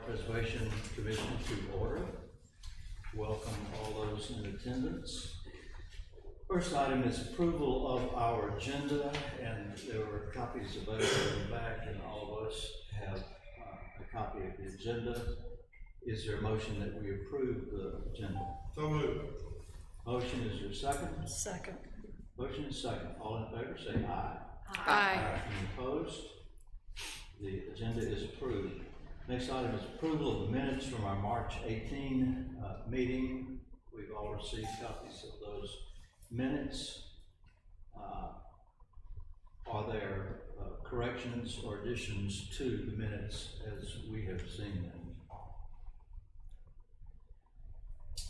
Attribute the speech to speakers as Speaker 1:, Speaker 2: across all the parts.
Speaker 1: Park Preservation Commission to order. Welcome all those in attendance. First item is approval of our agenda, and there were copies available in the back, and all of us have a copy of the agenda. Is there a motion that we approve the agenda?
Speaker 2: So moved.
Speaker 1: Motion, is there a second?
Speaker 3: Second.
Speaker 1: Motion is second. All in favor say aye.
Speaker 3: Aye.
Speaker 1: Any opposed? The agenda is approved. Next item is approval of the minutes from our March 18 meeting. We've all received copies of those minutes. Are there corrections or additions to the minutes as we have seen them?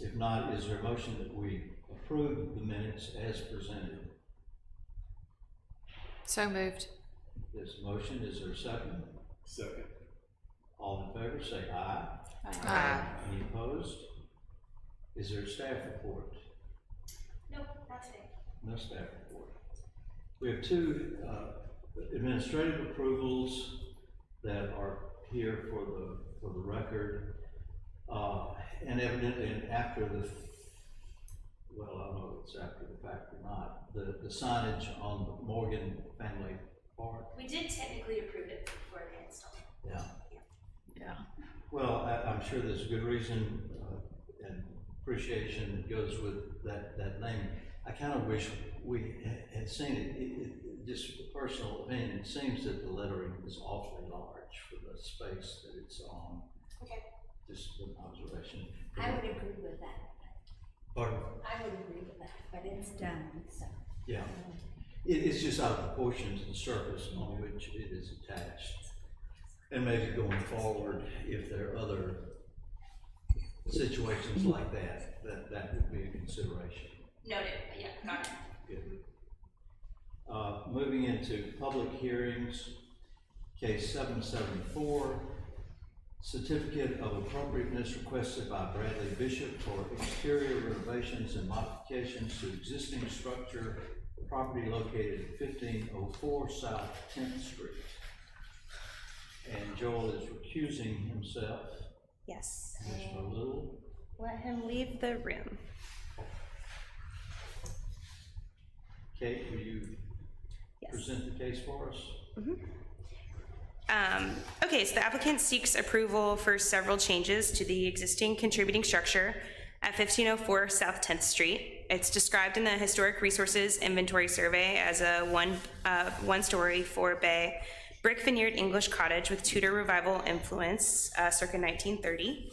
Speaker 1: If not, is there a motion that we approve the minutes as presented?
Speaker 3: So moved.
Speaker 1: There's a motion. Is there a second?
Speaker 2: Second.
Speaker 1: All in favor say aye.
Speaker 3: Aye.
Speaker 1: Any opposed? Is there a staff report?
Speaker 4: Nope, that's it.
Speaker 1: No staff report. We have two administrative approvals that are here for the record, and evidently, and after the, well, I don't know if it's after the fact or not, the signage on the Morgan Family Park.
Speaker 4: We did technically approve it before they installed it.
Speaker 1: Yeah.
Speaker 3: Yeah.
Speaker 1: Well, I'm sure there's a good reason and appreciation goes with that name. I kind of wish we had seen it. Just personal opinion, it seems that the lettering is awfully large for the space that it's on.
Speaker 4: Okay.
Speaker 1: Just an observation.
Speaker 5: I would agree with that.
Speaker 1: Pardon?
Speaker 5: I would agree with that, but it's done, so.
Speaker 1: Yeah. It's just out of proportion to the surface on which it is attached. And maybe going forward, if there are other situations like that would be a consideration.
Speaker 4: Noted, but yeah, got it.
Speaker 1: Good. Moving into public hearings, case 774, certificate of appropriateness requested by Bradley Bishop for exterior renovations and modifications to existing structure, property located at 1504 South 10th Street. And Joel is recusing himself.
Speaker 6: Yes.
Speaker 1: Commissioner Little.
Speaker 6: Let him leave the room.
Speaker 1: Kate, will you present the case for us?
Speaker 6: Okay, so the applicant seeks approval for several changes to the existing contributing structure at 1504 South 10th Street. It's described in the Historic Resources Inventory Survey as a one-story, 4-bay brick veneered English cottage with Tudor Revival influence, circa 1930.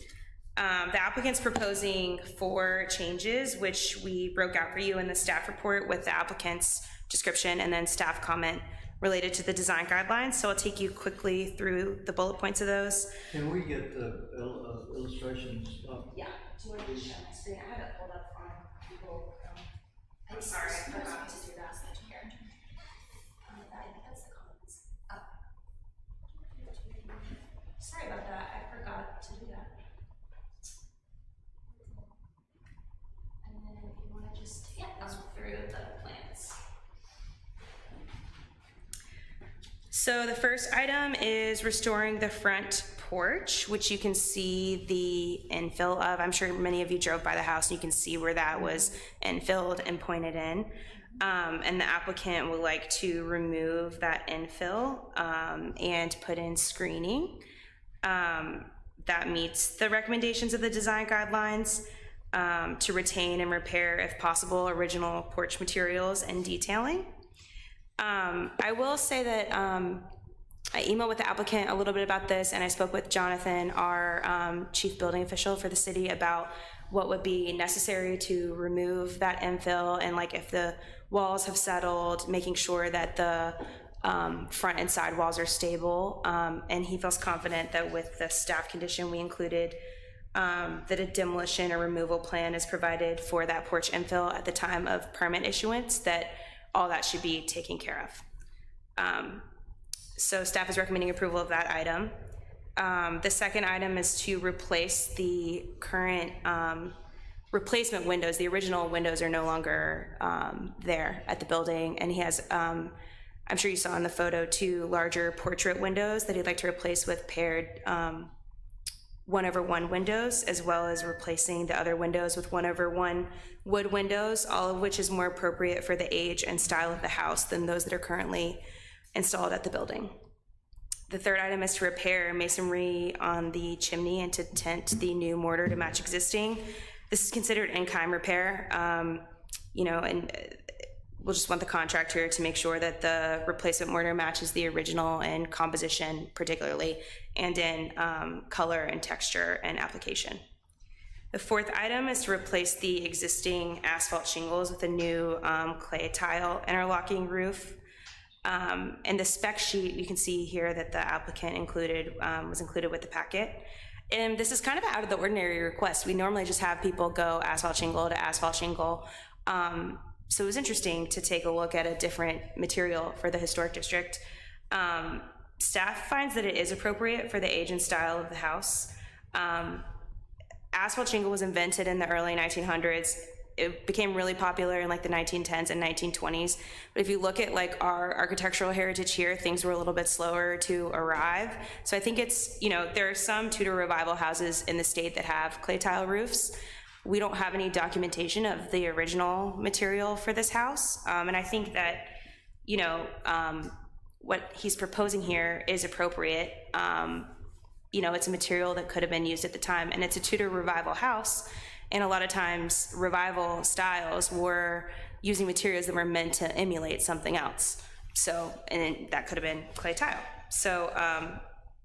Speaker 6: The applicant's proposing 4 changes, which we broke out for you in the staff report with the applicant's description and then staff comment related to the design guidelines. So I'll take you quickly through the bullet points of those.
Speaker 1: Can we get the illustrations up?
Speaker 4: Yeah, do you want to share my screen? I have it pulled up on Google. I'm sorry, I forgot to do that. Here. That's the comments. Sorry about that, I forgot to do that. And then if you want to just, go through the plans.
Speaker 6: So the first item is restoring the front porch, which you can see the infill of. I'm sure many of you drove by the house and you can see where that was infilled and pointed in. And the applicant would like to remove that infill and put in screening. That meets the recommendations of the design guidelines to retain and repair, if possible, original porch materials and detailing. I will say that I emailed with the applicant a little bit about this, and I spoke with Jonathan, our chief building official for the city, about what would be necessary to remove that infill, and like if the walls have settled, making sure that the front and side walls are stable. And he feels confident that with the staff condition we included, that a demolition or removal plan is provided for that porch infill at the time of permit issuance, that all that should be taken care of. So staff is recommending approval of that item. The second item is to replace the current replacement windows. The original windows are no longer there at the building, and he has, I'm sure you saw in the photo, 2 larger portrait windows that he'd like to replace with paired 1/1 windows, as well as replacing the other windows with 1/1 wood windows, all of which is more appropriate for the age and style of the house than those that are currently installed at the building. The third item is to repair masonry on the chimney and to tint the new mortar to match existing. This is considered in-kind repair, and we'll just want the contractor to make sure that the replacement mortar matches the original in composition particularly, and in color and texture and application. The fourth item is to replace the existing asphalt shingles with a new clay tile interlocking roof. And the spec sheet, you can see here that the applicant was included with the packet. And this is kind of out of the ordinary request. We normally just have people go asphalt shingle to asphalt shingle. So it was interesting to take a look at a different material for the historic district. Staff finds that it is appropriate for the age and style of the house. Asphalt shingle was invented in the early 1900s. It became really popular in like the 1910s and 1920s. But if you look at like our architectural heritage here, things were a little bit slower to arrive. So I think it's, there are some Tudor revival houses in the state that have clay tile roofs. We don't have any documentation of the original material for this house. And I think that, what he's proposing here is appropriate. It's a material that could have been used at the time, and it's a Tudor revival house. And a lot of times revival styles were using materials that were meant to emulate something else. So, and that could have been clay tile. So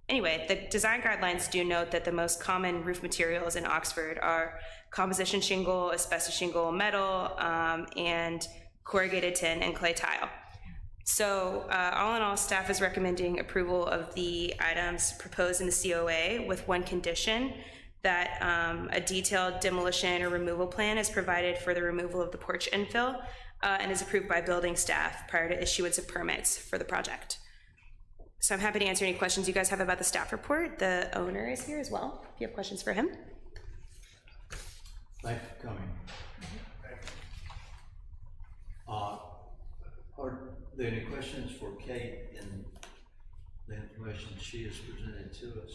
Speaker 6: anyway, the design guidelines do note that the most common roof materials in Oxford are composition shingle, asbestos shingle, metal, and corrugated tin and clay tile. So all in all, staff is recommending approval of the items proposed in the COA with one condition, that a detailed demolition or removal plan is provided for the removal of the porch infill and is approved by building staff prior to issuance of permits for the project. So I'm happy to answer any questions you guys have about the staff report. The owner is here as well, if you have questions for him.
Speaker 1: Thanks for coming. Are there any questions for Kate in the information she has presented to us?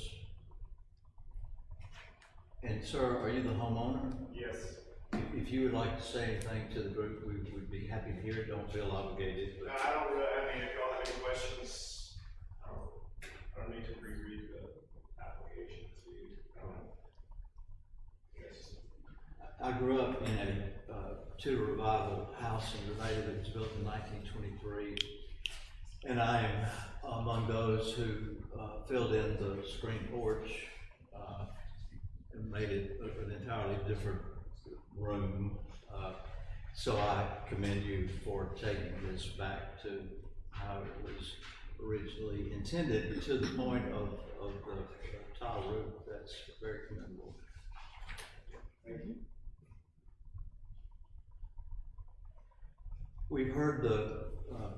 Speaker 1: And sir, are you the homeowner?
Speaker 2: Yes.
Speaker 1: If you would like to say anything to the group, we would be happy to hear it. Don't feel obligated.
Speaker 2: No, I don't really, if y'all have any questions, I don't need to reread the application to you. Yes.
Speaker 1: I grew up in a Tudor revival house in Grenada that was built in 1923, and I am among those who filled in the screen porch and made it an entirely different room. So I commend you for taking this back to how it was originally intended, to the point of the tile roof. That's very commendable.
Speaker 2: Thank you.
Speaker 1: We've heard the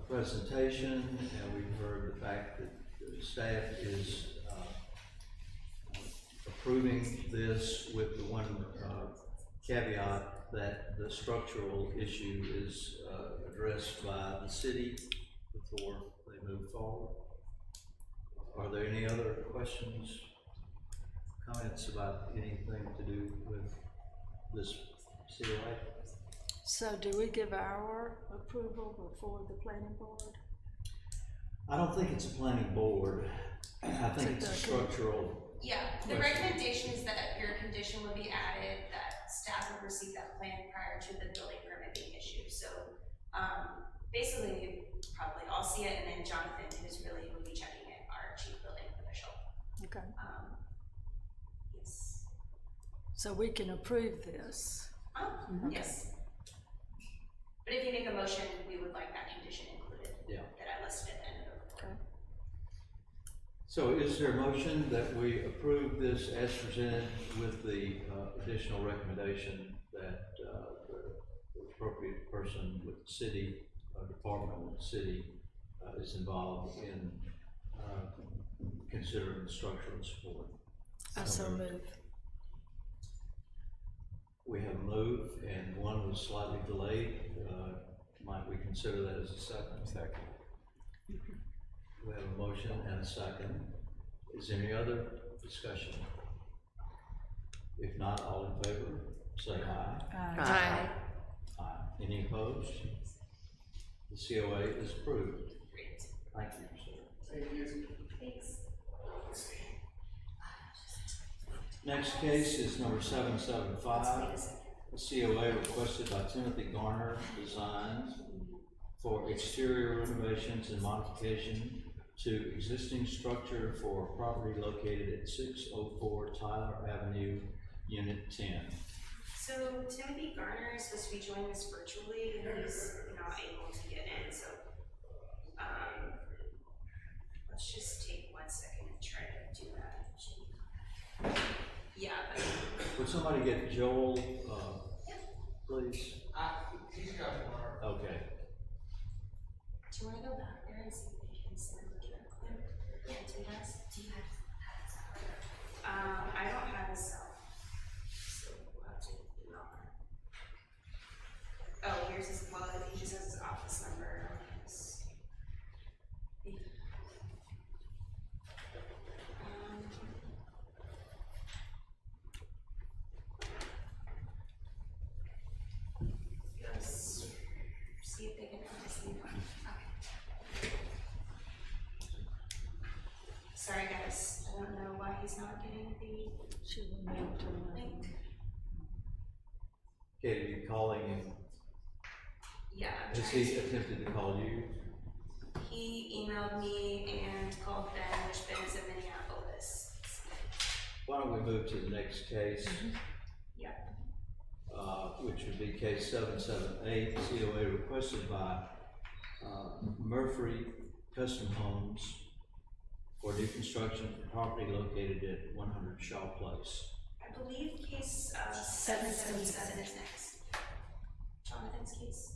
Speaker 1: presentation, and we've heard the fact that the staff is approving this with the one caveat that the structural issue is addressed by the city before they move forward. Are there any other questions, comments about anything to do with this COA?
Speaker 7: So do we give our approval before the planning board?
Speaker 1: I don't think it's a planning board. I think it's a structural.
Speaker 4: Yeah, the recommendation is that your condition would be added, that staff would receive that plan prior to the building permit being issued. So basically, probably I'll see it, and then Jonathan, who's really would be checking it, our chief building official.
Speaker 7: Okay.
Speaker 4: Yes.
Speaker 7: So we can approve this.
Speaker 4: Yes. But if you make a motion, we would like that condition included.
Speaker 1: Yeah.
Speaker 4: That I listed at the end of the report.
Speaker 7: Okay.
Speaker 1: So is there a motion that we approve this as presented with the additional recommendation that the appropriate person with the city, department with the city is involved in considering structural support?
Speaker 7: I so move.
Speaker 1: We have a move, and one was slightly delayed. Might we consider that as a second? Second. We have a motion and a second. Is there any other discussion? If not, all in favor, say aye.
Speaker 3: Aye.
Speaker 1: Aye. Any opposed? The COA is approved. Thank you, sir.
Speaker 4: Thanks.
Speaker 1: Next case is number 775, a COA requested by Timothy Garner Designs for exterior renovations and modification to existing structure for property located at 604 Tyler Avenue, Unit 10.
Speaker 6: So Timothy Garner is supposed to be joining us virtually, and he's not able to get in, so, let's just take 1 second and try to do that. Yeah, but,
Speaker 1: Would somebody get Joel, please?
Speaker 2: He's got one.
Speaker 1: Okay.
Speaker 4: Do you wanna go back there and see if they can send the QR code? Yeah, do you guys,
Speaker 6: I don't have his cell, so we'll have to email her. Oh, here's his, well, he just has his office number on his. Yes, see if they can find us anyone. Sorry, guys, I don't know why he's not getting the
Speaker 7: She removed him.
Speaker 6: link.
Speaker 1: Okay, are you calling him?
Speaker 6: Yeah, I'm
Speaker 1: Has
Speaker 6: trying
Speaker 1: he
Speaker 6: to.
Speaker 1: attempted to call you?
Speaker 6: He emailed me and called Ben, which Ben is in Minneapolis.
Speaker 1: Why don't we move to the next case?
Speaker 6: Yeah.
Speaker 1: Which would be case 778, COA requested by Murphy Custom Homes for new construction for property located at 100 Shaw Place.
Speaker 6: I believe case 777 is next. Jonathan's case.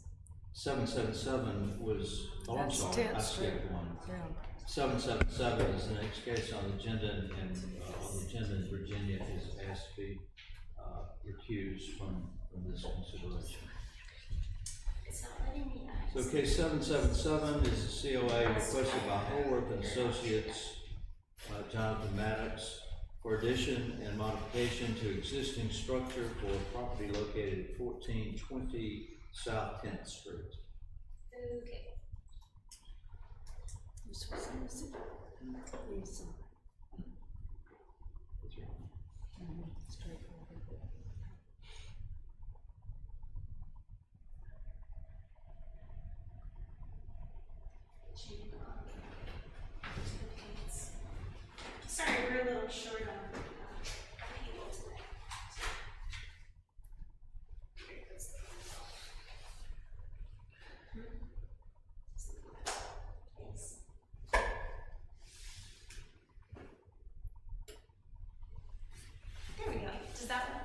Speaker 1: 777 was, oh, I'm
Speaker 7: That's
Speaker 1: sorry, I
Speaker 7: 10th Street.
Speaker 1: skipped one.
Speaker 7: Yeah.
Speaker 1: 777 is the next case on the agenda, and on the agenda in Virginia is asked to be recused from this consideration.
Speaker 4: it's not letting me
Speaker 1: So
Speaker 4: access.
Speaker 1: case 777 is the COA requested by Holworth and Associates, Jonathan Maddox, for addition and modification to existing structure for property located at 1420 South 10th Street.
Speaker 4: Okay.
Speaker 7: This was easy. Easy. Straightforward.
Speaker 6: Sorry, we're a little short on people today. There we go. Does that work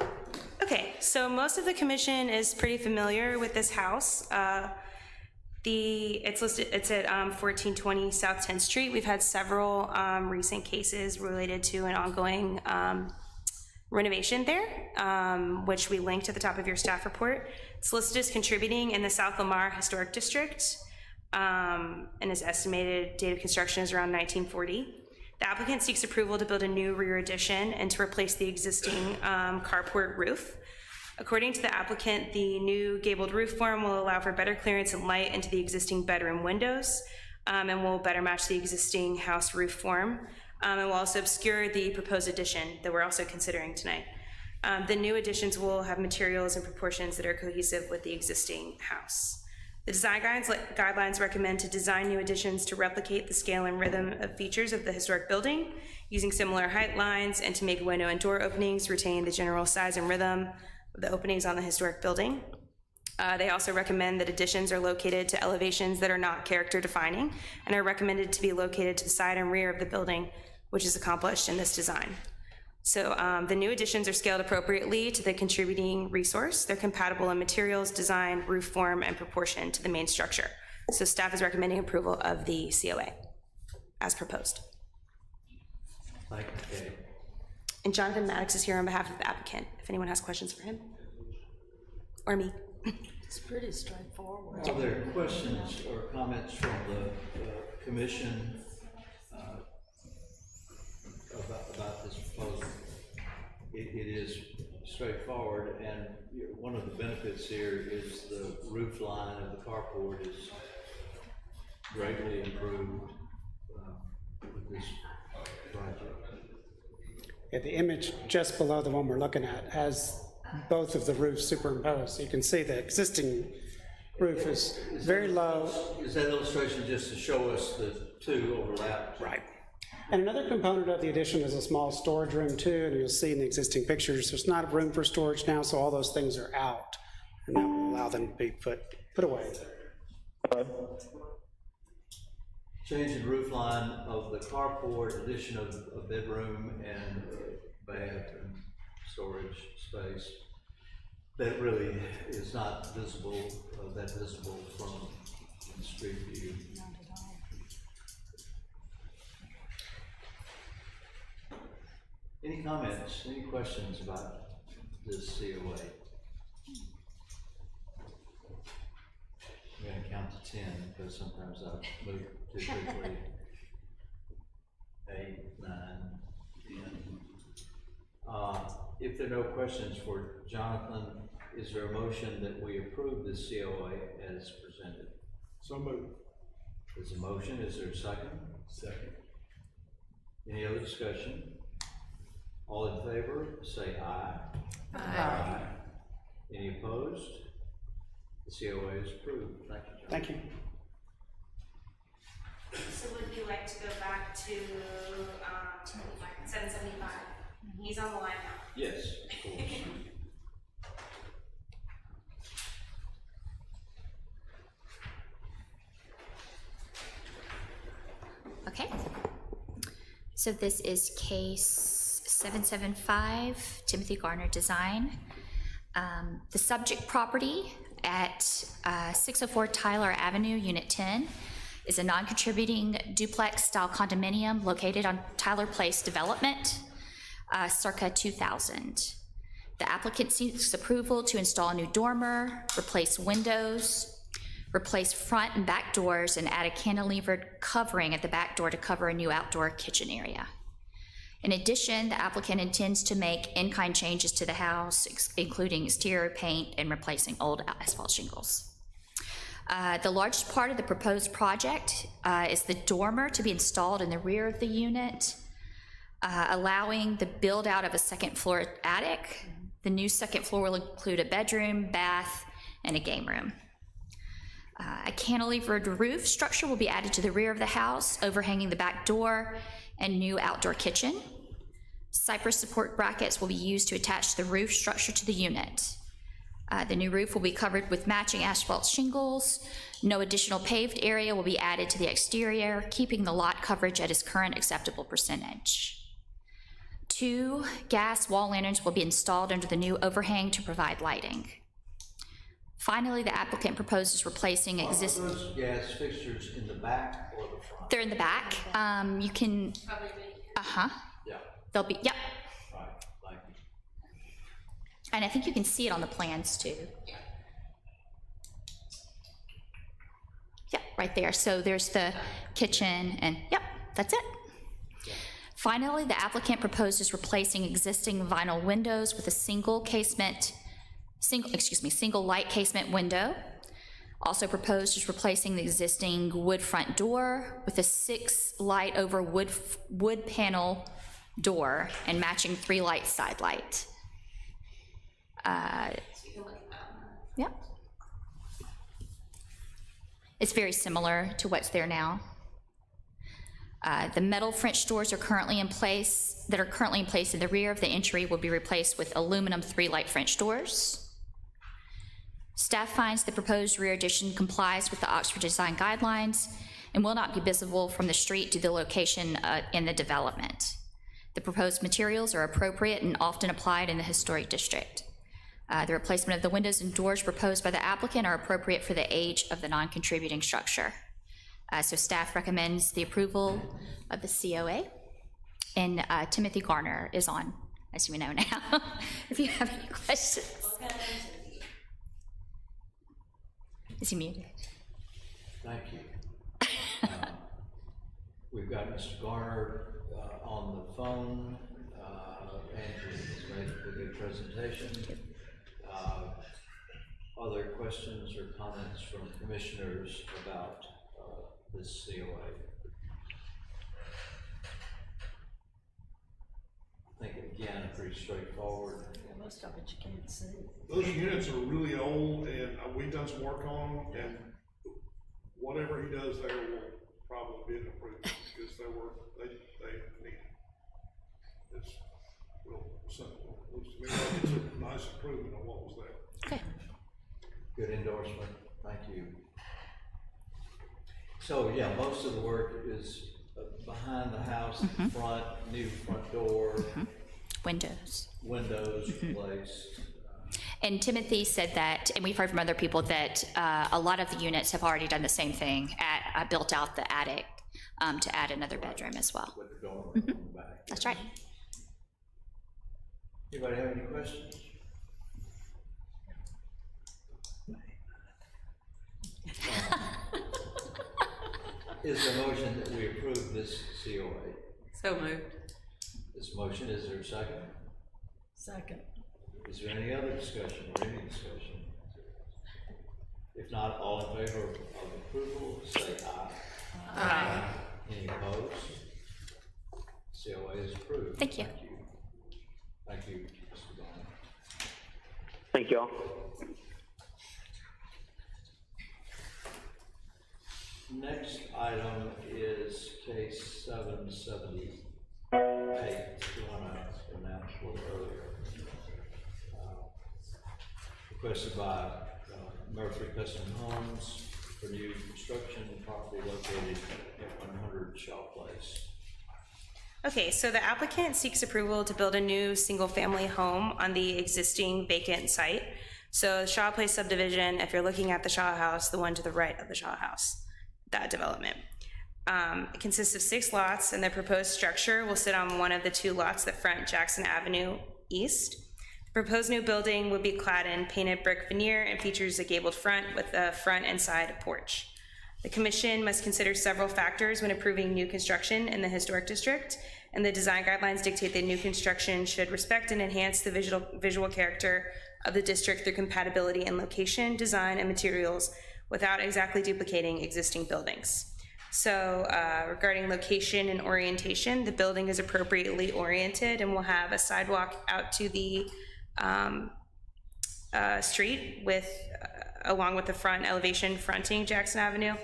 Speaker 6: right? Okay, so most of the commission is pretty familiar with this house. It's listed, it's at 1420 South 10th Street. We've had several recent cases related to an ongoing renovation there, which we linked at the top of your staff report. It's listed as contributing in the South Lamar Historic District, and its estimated date of construction is around 1940. The applicant seeks approval to build a new rear addition and to replace the existing carport roof. According to the applicant, the new gabled roof form will allow for better clearance and light into the existing bedroom windows, and will better match the existing house roof form, and will also obscure the proposed addition that we're also considering tonight. The new additions will have materials and proportions that are cohesive with the existing house. The design guidelines recommend to design new additions to replicate the scale and rhythm of features of the historic building, using similar height lines, and to make window and door openings retain the general size and rhythm of the openings on the historic building. They also recommend that additions are located to elevations that are not character defining and are recommended to be located to the side and rear of the building, which is accomplished in this design. So the new additions are scaled appropriately to the contributing resource. They're compatible in materials, design, roof form, and proportion to the main structure. So staff is recommending approval of the COA as proposed.
Speaker 1: Thank you, Kate.
Speaker 6: And Jonathan Maddox is here on behalf of the applicant, if anyone has questions for him. Or me.
Speaker 7: It's pretty straightforward.
Speaker 1: Are there questions or comments from the commission it is straightforward, and one of the benefits here is the roof line of the carport is greatly improved with this project.
Speaker 8: Yeah, the image just below the one we're looking at has both of the roofs superimposed. So you can see the existing roof is very low.
Speaker 1: Is that illustration just to show us the two overlap?
Speaker 8: Right. And another component of the addition is a small storage room too, and you'll see in the existing pictures, there's not room for storage now, so all those things are out, and that will allow them to be put away.
Speaker 1: Change in roof line of the carport, addition of a bedroom and bath and storage space. That really is not visible, that visible from the street view. Any comments, any questions about this COA? I'm gonna count to 10 because sometimes I move too quickly. 8, 9, 10. If there are no questions for Jonathan, is there a motion that we approve this COA as presented?
Speaker 2: So moved.
Speaker 1: There's a motion, is there a second? Second. Any other discussion? All in favor, say aye.
Speaker 3: Aye.
Speaker 1: Any opposed? The COA is approved. Thank you, John.
Speaker 8: Thank you.
Speaker 6: So would you like to go back to 775? He's on the line now.
Speaker 1: Yes, of course.
Speaker 4: Okay. So this is case 775, Timothy Garner Design. The subject property at 604 Tyler Avenue, Unit 10, is a non-contributing duplex-style condominium located on Tyler Place development, circa 2000. The applicant seeks approval to install a new dormer, replace windows, replace front and back doors, and add a cantilevered covering at the back door to cover a new outdoor kitchen area. In addition, the applicant intends to make in-kind changes to the house, including exterior paint and replacing old asphalt shingles. The largest part of the proposed project is the dormer to be installed in the rear of the unit, allowing the build-out of a second-floor attic. The new second floor will include a bedroom, bath, and a game room. A cantilevered roof structure will be added to the rear of the house, overhanging the back door and new outdoor kitchen. Cypress support brackets will be used to attach the roof structure to the unit. The new roof will be covered with matching asphalt shingles. No additional paved area will be added to the exterior, keeping the lot coverage at its current acceptable percentage. 2 gas wall lanterns will be installed under the new overhang to provide lighting. Finally, the applicant proposes replacing existing...
Speaker 1: Are those gas fixtures in the back or the front?
Speaker 4: They're in the back. You can...
Speaker 1: Yeah,
Speaker 4: They'll be... Yep.
Speaker 1: right, thank you.
Speaker 4: And I think you can see it on the plans too. Yep, right there. So there's the kitchen and yep, that's it. Finally, the applicant proposes replacing existing vinyl windows with a single light casement window. Also proposed is replacing the existing wood front door with a 6 light over wood panel door and matching 3 light side light. Yep. It's very similar to what's there now. The metal French doors that are currently in place in the rear of the entry will be replaced with aluminum 3 light French doors. Staff finds the proposed rear addition complies with the Oxford Design Guidelines and will not be visible from the street due to the location in the development. The proposed materials are appropriate and often applied in the historic district. The replacement of the windows and doors proposed by the applicant are appropriate for the age of the non-contributing structure. So staff recommends the approval of the COA, and Timothy Garner is on, as we know now, if you have any questions. Is he muted?
Speaker 1: Thank you. We've got Mr. Garner on the phone. Andrew is ready good presentation. Are there questions or comments from commissioners about this COA? I think again, pretty straightforward.
Speaker 7: Most of it you can't see.
Speaker 9: Those units are really old, and we've done some work on them, and whatever he does there will probably be an improvement, because they need, it's real simple. Looks to me like it's a nice improvement on what was there.
Speaker 4: Okay.
Speaker 1: Good endorsement, thank you. So, yeah, most of the work is behind the house, front, new front door,
Speaker 4: Windows.
Speaker 1: windows replaced.
Speaker 4: And Timothy said that, and we've heard from other people, that a lot of the units have already done the same thing, built out the attic to add another bedroom as well.
Speaker 1: With the dormer on the back.
Speaker 4: That's right.
Speaker 1: Anybody have any questions? Is the motion that we approve this COA?
Speaker 3: So moved.
Speaker 1: This motion, is there a second?
Speaker 7: Second.
Speaker 1: Is there any other discussion or any discussion? If not, all in favor of approval, say aye.
Speaker 3: Aye.
Speaker 1: Any opposed? COA is approved.
Speaker 4: Thank you.
Speaker 1: Thank you, Mr. Bowman.
Speaker 10: Thank you all.
Speaker 1: Next item is case 778. You want to announce a little earlier. Requested by Murphy Custom Homes for new construction property located at 100 Shaw Place.
Speaker 6: Okay, so the applicant seeks approval to build a new single-family home on the existing vacant site. So the Shaw Place subdivision, if you're looking at the Shaw House, the one to the right of the Shaw House, that development. It consists of 6 lots, and the proposed structure will sit on one of the 2 lots that front Jackson Avenue East. The proposed new building would be clad in painted brick veneer and features a gabled front with a front and side porch. The commission must consider several factors when approving new construction in the historic district, and the design guidelines dictate that new construction should respect and enhance the visual character of the district through compatibility in location, design, and materials without exactly duplicating existing buildings. So regarding location and orientation, the building is appropriately oriented and will have a sidewalk out to the street along with the front elevation fronting Jackson Avenue.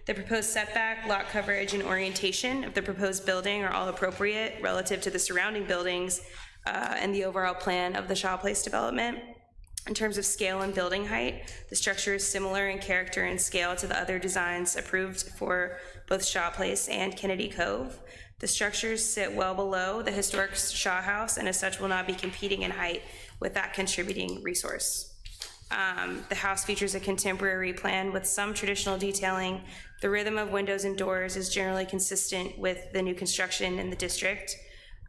Speaker 6: The proposed setback, lot coverage, and orientation of the proposed building are all appropriate relative to the surrounding buildings and the overall plan of the Shaw Place development. In terms of scale and building height, the structure is similar in character and scale to the other designs approved for both Shaw Place and Kennedy Cove. The structures sit well below the historic Shaw House and as such will not be competing in height with that contributing resource. The house features a contemporary plan with some traditional detailing. The rhythm of windows and doors is generally consistent with the new construction in the district.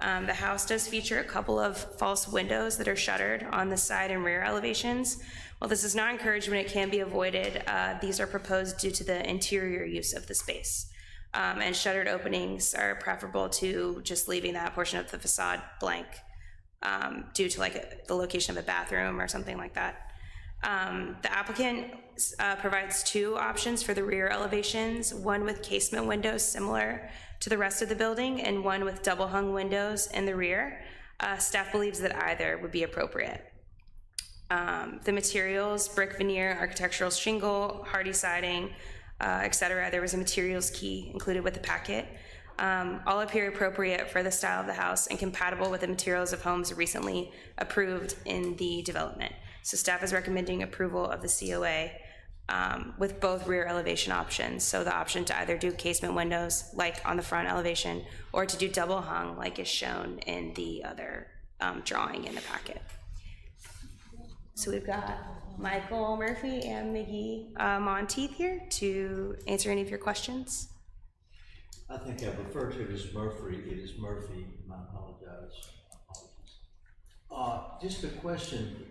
Speaker 6: The house does feature a couple of false windows that are shuttered on the side and rear elevations. While this is not encouraged when it can be avoided, these are proposed due to the interior use of the space. And shuttered openings are preferable to just leaving that portion of the facade blank due to the location of a bathroom or something like that. The applicant provides 2 options for the rear elevations, one with casement windows similar to the rest of the building and one with double hung windows in the rear. Staff believes that either would be appropriate. The materials, brick veneer, architectural shingle, hardy siding, etc. There was a materials key included with the packet. All appear appropriate for the style of the house and compatible with the materials of homes recently approved in the development. So staff is recommending approval of the COA with both rear elevation options. So the option to either do casement windows like on the front elevation or to do double hung like is shown in the other drawing in the packet. So we've got Michael Murphy and Miggy Monteith here to answer any of your questions.
Speaker 1: I think I've referred to it as Murphy. It is Murphy. I apologize. Just a question.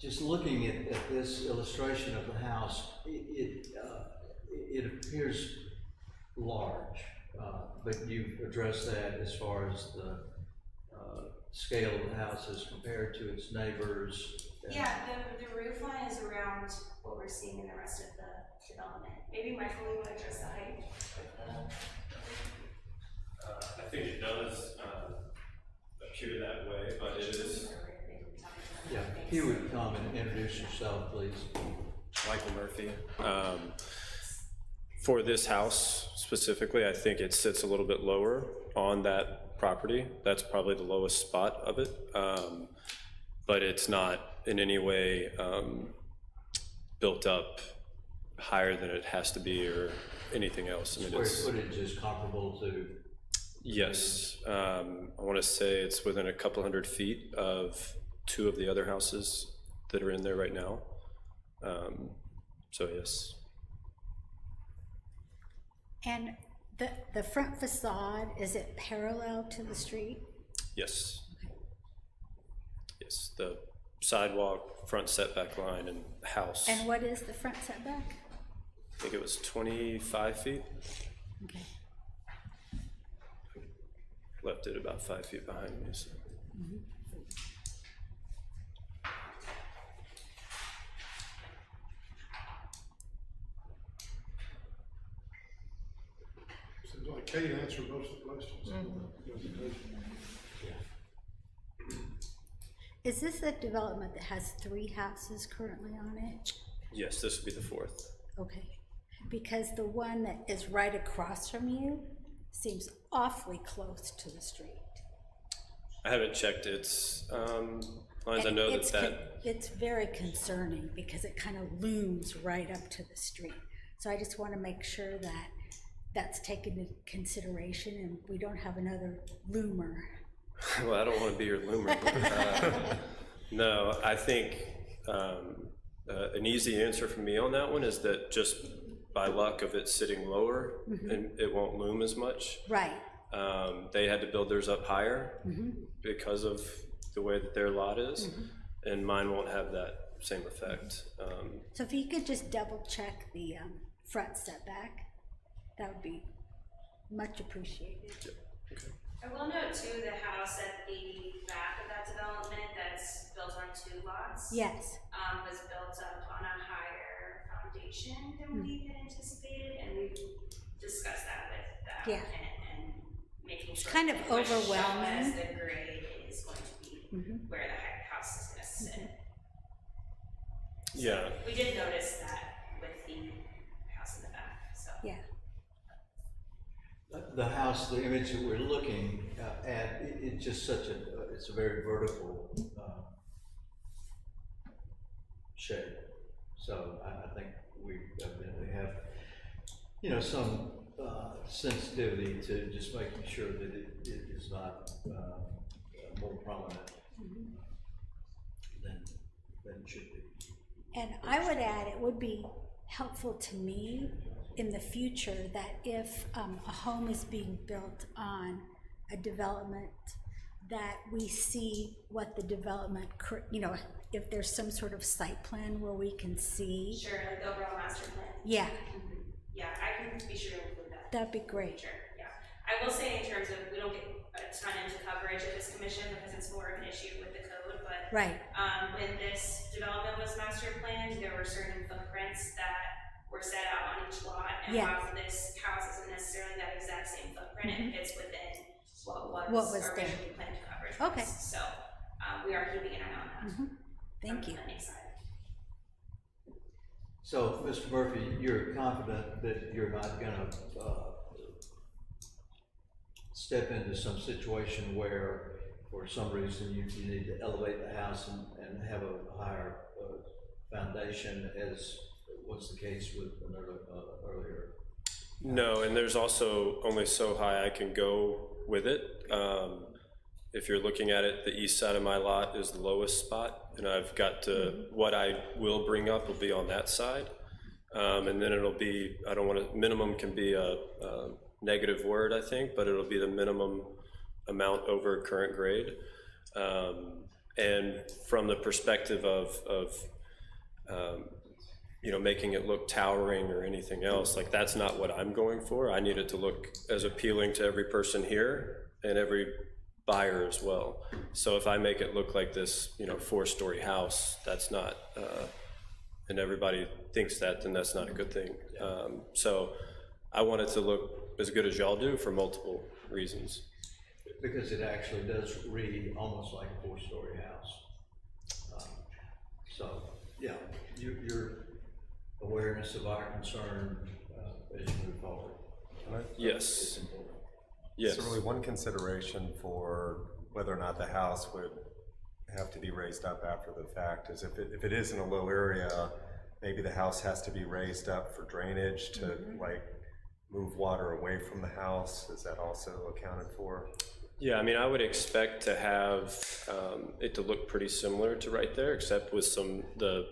Speaker 1: Just looking at this illustration of the house, it appears large, but you've addressed that as far as the scale of the house as compared to its neighbors?
Speaker 6: Yeah, the roof line is around what we're seeing in the rest of the development. Maybe Michael, you want to address the height?
Speaker 11: I think it does appear that way, but it is.
Speaker 1: Yeah, if you would come and introduce yourself, please.
Speaker 11: Michael Murphy. For this house specifically, I think it sits a little bit lower on that property. That's probably the lowest spot of it. But it's not in any way built up higher than it has to be or anything else. I mean,
Speaker 1: Square
Speaker 11: it's,
Speaker 1: footage is comparable to,
Speaker 11: yes, I want to say it's within a couple 100 feet of 2 of the other houses that are in there right now. So yes.
Speaker 5: And the front facade, is it parallel to the street?
Speaker 11: Yes. Yes, the sidewalk, front setback line, and house.
Speaker 5: And what is the front setback?
Speaker 11: I think it was 25 feet.
Speaker 5: Okay.
Speaker 11: Left it about 5 feet behind me. So.
Speaker 9: Seems like Kate answered most of the questions. Presentation.
Speaker 5: Is this a development that has 3 houses currently on it?
Speaker 11: Yes, this would be the 4th.
Speaker 5: Okay, because the one that is right across from you seems awfully close to the street.
Speaker 11: I haven't checked its lines. I know
Speaker 5: It's very concerning because it kind of looms right up to the street. So I just want to make sure that that's taken into consideration and we don't have another loomer.
Speaker 11: Well, I don't want to be your loomer. But, no, I think an easy answer for me on that one is that just by luck of it sitting lower, and it won't loom as much.
Speaker 5: Right.
Speaker 11: They had to build theirs up higher because of the way that their lot is, and mine won't have that same effect.
Speaker 5: So if you could just double check the front setback, that would be much appreciated.
Speaker 6: I will note too, the house at the back of that development that's built on 2 lots.
Speaker 5: Yes.
Speaker 6: Was built up on a higher foundation than we had anticipated, and we've discussed that with the
Speaker 5: Yeah.
Speaker 6: applicant and making sure.
Speaker 5: Kind of
Speaker 6: that what show
Speaker 5: overwhelming.
Speaker 6: As the grade is going to be where the house is gonna sit.
Speaker 11: Yeah.
Speaker 6: We did notice that with the house in the back, so.
Speaker 5: Yeah.
Speaker 1: the house, the image that we're looking at, it's just such it's a very vertical shape. So I think we evidently have, you know, some sensitivity to just making sure that it is not more prominent than it should be.
Speaker 5: And I would add, it would be helpful to me in the future that if a home is being built on a development, that we see what the development, you know, if there's some sort of site plan where we can see.
Speaker 6: Sure, like the overall master plan.
Speaker 5: Yeah,
Speaker 6: Yeah, I can be sure to include that.
Speaker 5: that'd be great.
Speaker 6: Sure, yeah. I will say in terms of, we don't get a ton into coverage at this commission because it's more of an issue with the code, but
Speaker 5: Right.
Speaker 6: when this development was master planned, there were certain footprints that were set out on each lot, and
Speaker 5: Yes.
Speaker 6: while this house isn't necessarily that exact same footprint, it fits within what
Speaker 5: was
Speaker 6: was
Speaker 5: there.
Speaker 6: originally planned coverage.
Speaker 5: Okay.
Speaker 6: was. So, we are keeping an eye on that.
Speaker 5: Thank
Speaker 6: from
Speaker 5: you.
Speaker 6: the planning side.
Speaker 1: So, Mr. Murphy, you're confident that you're not gonna step into some situation where, for some reason, you need to elevate the house and have a higher foundation, as was the case with another earlier?
Speaker 11: No, and there's also only so high I can go with it. If you're looking at it, the east side of my lot is the lowest spot, and I've got to, what I will bring up will be on that side. And then it'll be, I don't want to, minimum can be a negative word, I think, but it'll be the minimum amount over current grade. And from the perspective of you know, making it look towering or anything else, like that's not what I'm going for. I need it to look as appealing to every person here and every buyer as well. So if I make it look like this, 4-story house, that's not, and everybody thinks that, then that's not a good thing. So I want it to look as good as y'all do for multiple reasons.
Speaker 1: Because it actually does read almost like a 4-story house. So, yeah, your awareness of our concern as you move forward.
Speaker 11: Yes. Yes.
Speaker 12: So really one consideration for whether or not the house would have to be raised up after the fact is if it is in a low area, maybe the house has to be raised up for drainage to like move water away from the house. Is that also accounted for?
Speaker 11: Yeah, I mean, I would expect to have it to look pretty similar to right there, except with the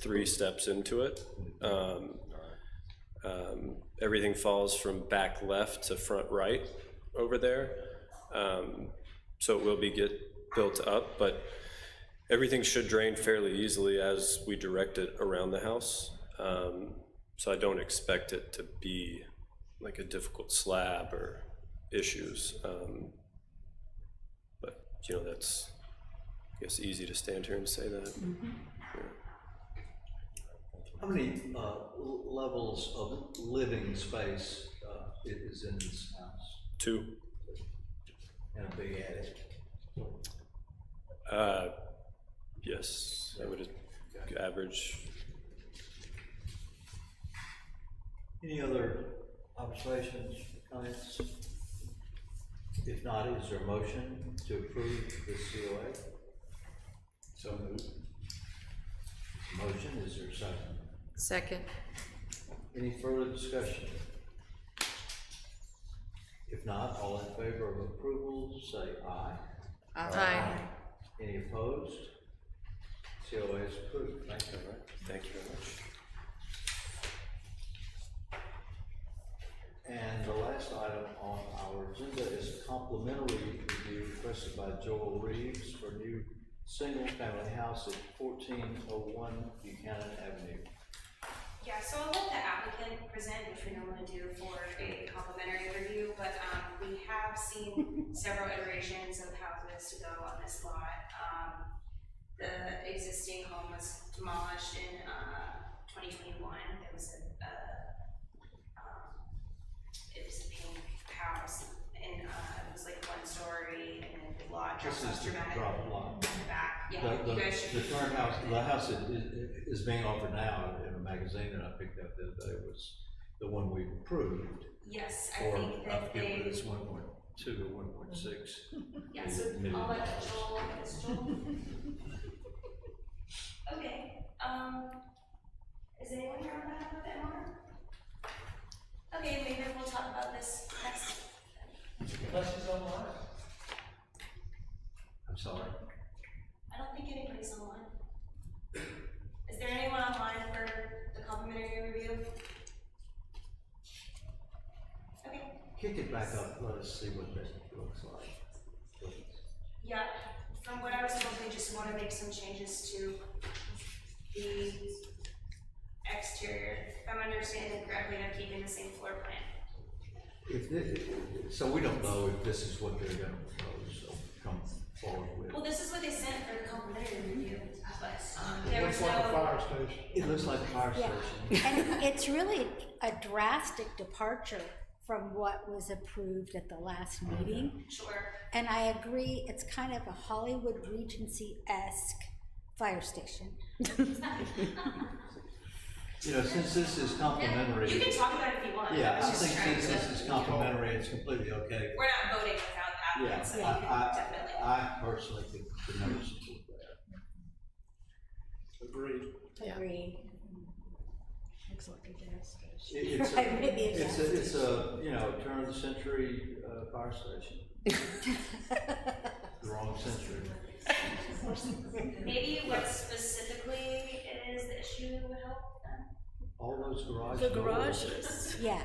Speaker 11: 3 steps into it. Everything falls from back left to front right over there. So it will get built up, but everything should drain fairly easily as we direct it around the house. So I don't expect it to be like a difficult slab or issues. But, that's, I guess, easy to stand here and say that. Yeah.
Speaker 1: How many levels of living space is in this house?
Speaker 11: 2.
Speaker 1: And a big attic?
Speaker 11: Yes, I would average.
Speaker 1: Any other observations, comments? If not, is there a motion to approve this COA? So moved. Motion, is there a second?
Speaker 3: Second.
Speaker 1: Any further discussion? If not, all in favor of approval, say aye.
Speaker 3: Aye.
Speaker 1: Any opposed? COA is approved. Thank you.
Speaker 11: Thank you very much.
Speaker 1: And the last item on our agenda is a complimentary review requested by Joel Reeves for a new single-family house at 1401 Buchanan Avenue.
Speaker 6: Yeah, so I'll let the applicant present, which we normally do for a complimentary review, but we have seen several iterations of houses to go on this lot. The existing home was demolished in 2021. It was a pink house, and it was like 1 story, and then the lot dropped
Speaker 1: This is
Speaker 6: off
Speaker 1: the
Speaker 6: dramatically
Speaker 1: drop lot.
Speaker 6: in the back. Yeah,
Speaker 1: The
Speaker 6: you guys should.
Speaker 1: the current house, the house that is being offered now in a magazine that I picked up the other day was the one we approved.
Speaker 6: Yes, I
Speaker 1: For,
Speaker 6: think that
Speaker 1: forget whether
Speaker 6: they.
Speaker 1: it's 1.2 or 1.6.
Speaker 6: Yeah, so I'll let Joel, is Joel? Okay, is anyone here on behalf of MR? Okay, maybe we'll talk about this next.
Speaker 1: I'm sorry.
Speaker 6: I don't think anybody's online. Is there anyone online for the complimentary review? Okay,
Speaker 1: Kick it back up, let us see what that looks like. Please.
Speaker 6: yeah, from what I was told, they just want to make some changes to the exterior. If I'm understanding correctly, they're keeping the same floor plan.
Speaker 1: So we don't know if this is what they're gonna propose, so come forward with.
Speaker 6: Well, this is what they sent for the complimentary review, but there was
Speaker 9: Looks like a
Speaker 6: no.
Speaker 9: fire station.
Speaker 1: It looks like a fire
Speaker 5: Yeah.
Speaker 1: station.
Speaker 5: And it's really a drastic departure from what was approved at the last meeting.
Speaker 6: Sure.
Speaker 5: And I agree, it's kind of a Hollywood Regency-esque fire station.
Speaker 1: Since this is complimentary.
Speaker 6: You can talk about it if you want.
Speaker 1: Yeah, I
Speaker 6: was just
Speaker 1: think
Speaker 6: trying
Speaker 1: since
Speaker 6: to-
Speaker 1: this is complimentary, it's completely okay.
Speaker 6: We're not voting without the
Speaker 1: Yeah,
Speaker 6: applicant, so you can definitely.
Speaker 1: I personally could never support that.
Speaker 9: Agreed.
Speaker 3: Yeah.
Speaker 5: Agreed.
Speaker 7: Looks like a gas station.
Speaker 1: It's a,
Speaker 5: Right, maybe it
Speaker 1: it's
Speaker 5: does.
Speaker 1: a, it's a, turn of the century, fire station. The wrong century.
Speaker 6: Maybe what specifically it is the issue would help them.
Speaker 1: All those garages.
Speaker 7: The garages.
Speaker 5: Yeah,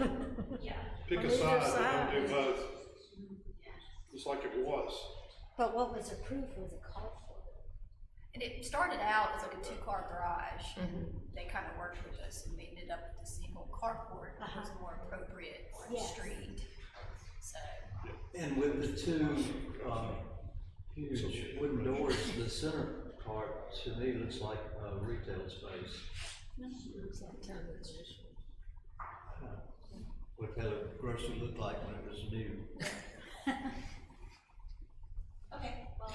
Speaker 6: Yeah.
Speaker 9: Pick a
Speaker 7: Well,
Speaker 9: side,
Speaker 7: either
Speaker 9: but don't do
Speaker 7: side.
Speaker 9: both. Just like it was.
Speaker 5: but what was approved was a carport.
Speaker 13: And it started out as like a 2-car garage. They kind of worked with us and made it up with a single carport, which was more appropriate on the
Speaker 5: Yes.
Speaker 13: street. So,
Speaker 1: And with the two, huge wooden doors, the center part to me looks like a retail space. What the grocery looked like when it was new.
Speaker 6: Okay, well,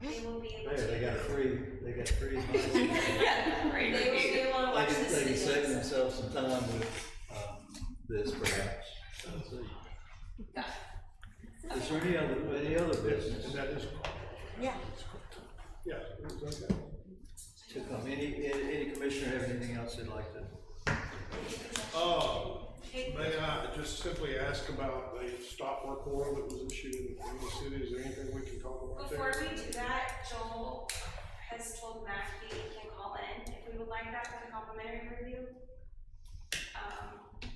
Speaker 6: they will be able
Speaker 1: There,
Speaker 6: to.
Speaker 1: they got free.
Speaker 6: Yeah, right, they will be able to watch this
Speaker 1: They can
Speaker 6: video.
Speaker 1: save themselves some time with, this perhaps. So,
Speaker 6: Got it.
Speaker 1: is there any other business
Speaker 9: And that is,
Speaker 5: Yeah.
Speaker 9: yeah, it's okay.
Speaker 1: to come? Any commissioner have anything else they'd like to?
Speaker 9: May I just simply ask about the stop work order that was issued in the city? Is there anything we can talk about there?
Speaker 6: Before we do that, Joel has told Matt he can call in if we would like that for the complimentary review.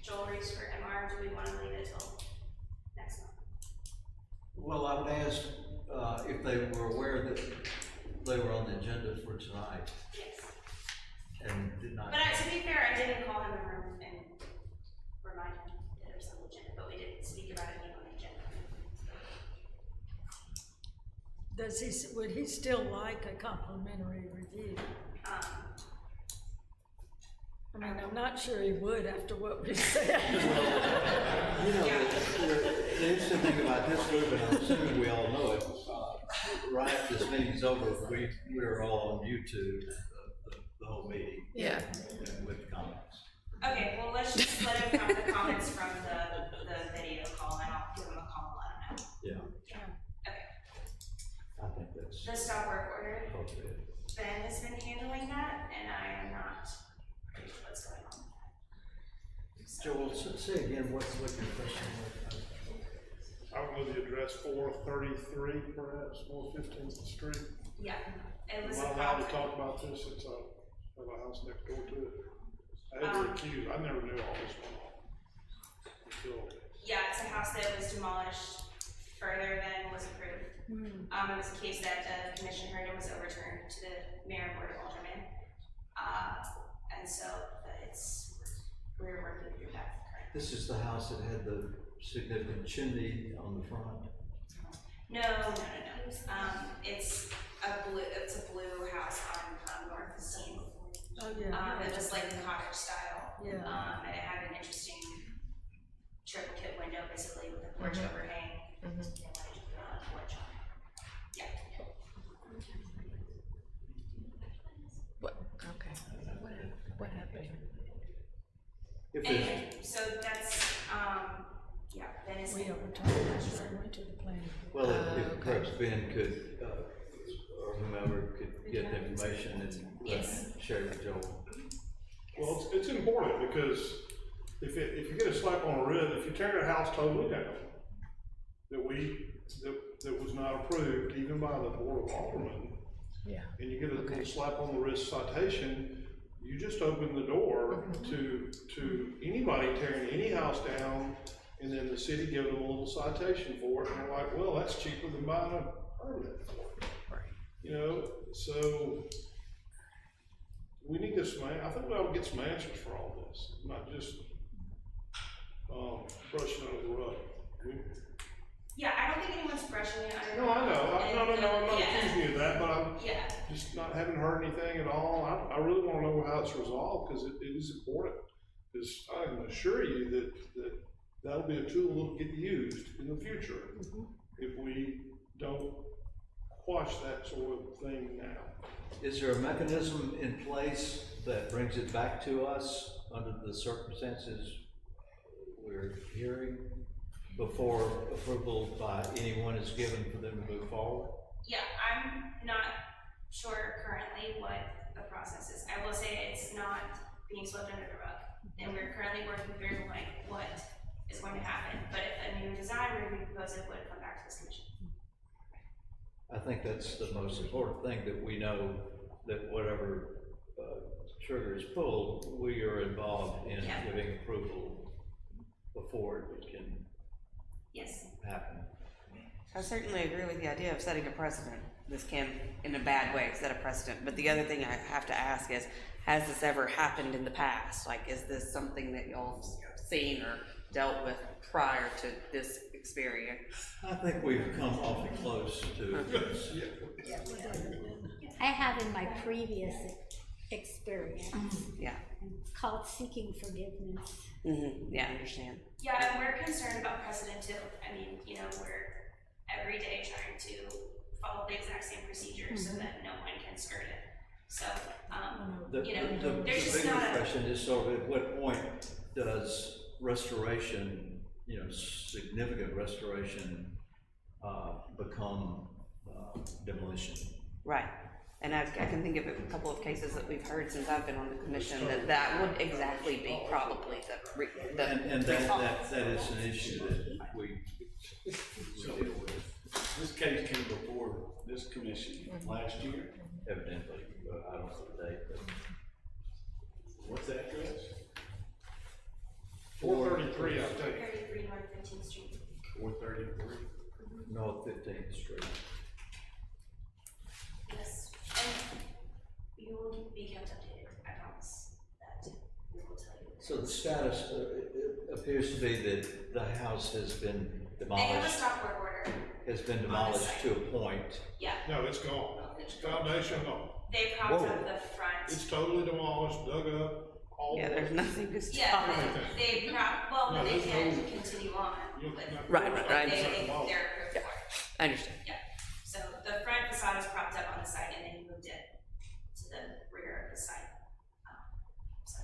Speaker 6: Joel reached for MR, do we want to leave it till next month?
Speaker 1: Well, I would ask, if they were aware that they were on the agenda for tonight
Speaker 6: Yes.
Speaker 1: and did not.
Speaker 6: But to be fair, I didn't call him in the room and remind him that it was on the agenda, but we did speak about it being on the agenda.
Speaker 7: Does he, would he still like a complimentary review? I mean, I'm not sure he would after what we said.
Speaker 1: You know, the interesting thing about this group, and I'm assuming we all know it, right after this meeting's over, we're all on YouTube, the whole meeting.
Speaker 3: Yeah.
Speaker 1: With comments.
Speaker 6: Okay, well, let's just let him have the comments from the video call, and I'll give him a call and let him know.
Speaker 1: Yeah,
Speaker 6: Okay,
Speaker 1: I think that's
Speaker 6: the stop work order,
Speaker 1: appropriate.
Speaker 6: Ben has been handling that, and I am not pretty sure what's going on with that.
Speaker 1: Joel, say again, what's your question?
Speaker 9: I don't know the address, 433 perhaps, 415th Street.
Speaker 6: Yeah, it was.
Speaker 9: Am I allowed to talk about this? It's a house next door to it. I had to recuse, I never knew all this went on. Until,
Speaker 6: Yeah, it's a house that was demolished further than was approved. It was a case that the commission heard and was overturned to the mayor and board of aldermen. And so we're working through that currently.
Speaker 1: This is the house that had the significant chimney on the front.
Speaker 6: No. It's a blue house on North Scene.
Speaker 7: Oh, yeah.
Speaker 6: It was like the cottage style.
Speaker 7: Yeah.
Speaker 6: And it had an interesting triple kit window basically with a porch overhang. And like, porch on it. Yeah.
Speaker 3: What, okay. What happened?
Speaker 1: If there's,
Speaker 6: Anyway, so that's, yeah, Ben is.
Speaker 7: We overturned it, so I went to the planning board.
Speaker 1: well, if perhaps Ben could, or whomever could get the information and
Speaker 6: Yes.
Speaker 1: share it with Joel.
Speaker 9: well, it's important because if you get a slap on the wrist, if you tear a house totally down, that was not approved even by the board of aldermen,
Speaker 3: Yeah.
Speaker 9: and you get a little slap on the wrist citation, you just open the door to anybody tearing any house down, and then the city giving them a little citation for it, and they're like, well, that's cheaper than buying a permit for it.
Speaker 3: Right.
Speaker 9: You know, so we need this, I think we ought to get some answers for all this, not just, brushing under the rug.
Speaker 6: Yeah, I don't think anyone's brushing it under.
Speaker 9: No, I know, I'm not
Speaker 6: Yeah.
Speaker 9: accusing you of that, but I'm
Speaker 6: Yeah,
Speaker 9: just haven't heard anything at all. I really wanna know how it's resolved, cause it is important. Cause I can assure you that'll be a tool that'll get used in the future if we don't quash that sort of thing now.
Speaker 1: Is there a mechanism in place that brings it back to us under the circumstances we're hearing before approval by anyone is given for them to move forward?
Speaker 6: yeah, I'm not sure currently what the process is. I will say it's not being swept under the rug. And we're currently working through like what is going to happen. But if a new design were to be proposed, it would come back to this commission.
Speaker 1: I think that's the most important thing, that we know that whatever trigger is pulled, we are involved in
Speaker 6: Yeah.
Speaker 1: giving approval before it can
Speaker 6: Yes.
Speaker 1: happen.
Speaker 14: I certainly agree with the idea of setting a precedent. This can, in a bad way, set a precedent. But the other thing I have to ask is, has this ever happened in the past? Like, is this something that y'all have seen or dealt with prior to this experience?
Speaker 1: I think we've come awfully close to this.
Speaker 5: I have in my previous experience.
Speaker 14: Yeah.
Speaker 5: It's called seeking forgiveness.
Speaker 14: Yeah, I understand.
Speaker 6: Yeah, and we're concerned about precedent too. I mean, you know, we're every day trying to follow the exact same procedure so that no one can skirt it. So, you know, there's just not
Speaker 1: The
Speaker 6: a.
Speaker 1: question is sort of at what point does restoration, you know, significant restoration, become demolition?
Speaker 14: Right. And I can think of a couple of cases that we've heard since I've been on the commission that would exactly be probably the.
Speaker 1: And that is an issue that we deal with.
Speaker 15: This case came before this commission last year.
Speaker 1: Evidently, I don't know the date, but.
Speaker 15: What's that address?
Speaker 9: 433, I think.
Speaker 6: 33 North 15th Street.
Speaker 15: 433.
Speaker 1: North 15th Street.
Speaker 6: Yes, and you will be kept updated, I promise, that we will tell you.
Speaker 1: So the status appears to be that the house has been
Speaker 6: They have a
Speaker 1: demolished,
Speaker 6: stop work order,
Speaker 1: has been demolished to a point.
Speaker 6: yeah.
Speaker 9: No, it's gone. It's foundation gone.
Speaker 6: They propped up the front.
Speaker 9: It's totally demolished, dug up, all.
Speaker 14: Yeah, there's nothing to stop.
Speaker 6: Yeah, they well,
Speaker 9: No,
Speaker 6: they
Speaker 9: there's
Speaker 6: can
Speaker 9: no-
Speaker 6: continue on,
Speaker 9: You-
Speaker 6: but.
Speaker 9: no,
Speaker 14: Right,
Speaker 6: but
Speaker 14: I
Speaker 6: They're
Speaker 14: understand.
Speaker 6: approved for it,
Speaker 14: I understand.
Speaker 6: yeah. So the front facade is propped up on the side and then moved it to the rear of the site. So,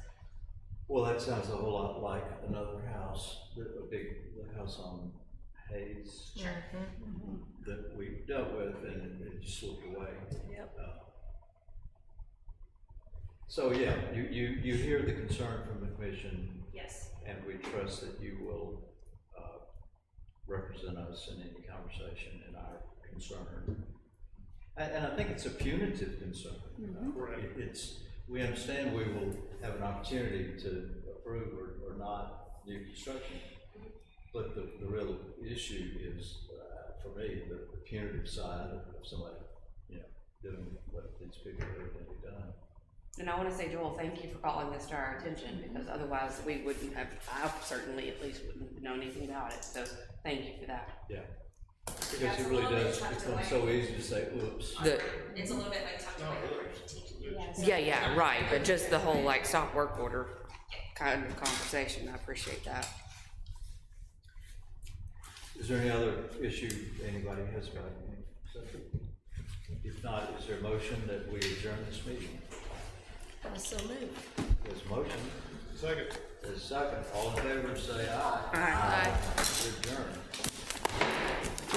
Speaker 1: Well, that sounds a whole lot like another house, the house on Hayes. That we dealt with and it just slipped away.
Speaker 3: Yep.
Speaker 1: So, yeah, you hear the concern from the commission.
Speaker 6: yes.
Speaker 1: And we trust that you will, represent us in any conversation in our concern. And I think it's a punitive concern. We understand we will have an opportunity to approve or not new construction. But the real issue is, for me, the punitive side of somebody, you know, doing what these people are going to be done.
Speaker 14: And I want to say, Joel, thank you for calling this to our attention, because otherwise we wouldn't have, I certainly at least wouldn't have known anything about it, so thank you for that.
Speaker 1: Yeah. Because it really does become so easy to say, oops.
Speaker 6: It's a little bit like talking about the
Speaker 14: Yeah, right, but just the whole like stop work order kind of conversation, I appreciate that.
Speaker 1: Is there any other issue anybody has about it? If not, is there a motion that we adjourn this meeting?
Speaker 3: So moved.
Speaker 1: There's a motion.
Speaker 9: Second.
Speaker 1: There's a second. All in favor, say aye.
Speaker 14: Aye.
Speaker 1: We're adjourned.